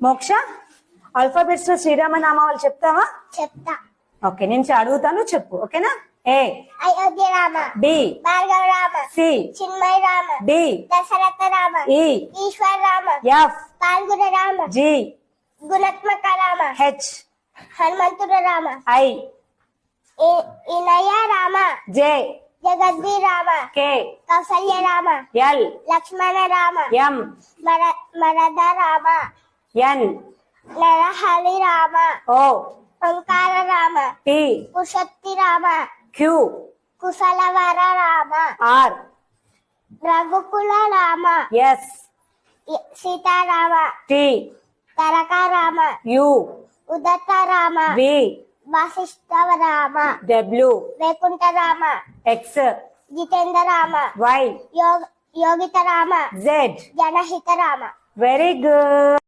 మోక్ష ఆల్ఫాబెట్స్ లో శ్రీరామనామాలు చెప్తావా? చెప్తా. ఓకే, నేను అడుగుతాను, చెప్పు. ఓకేనా? A Ayodhya Rama, B Bhargava Rama, C Chinmaya Rama, D Dasharatha Rama, E Eshwara Rama, F Phalguna Rama, G Gunatmaka Rama, H హనుమంతుడు రామ, ఐ ఇనయ రామ, జే జగద్వి Rama, K Kausalya Rama, L Lakshmana Rama, M మరద Rama, N Narahari Rama, O Omkara Rama, T కుశక్తి Rama, Q Kushalavara Rama, R Raghukula Rama, S Sitarama, T Taraka Rama, U Udatta Rama, V Vashishtha Rama, W Vaikuntha Rama, X Jitendra Rama, Y Yogita Rama, Z. Janahita Rama. Very good.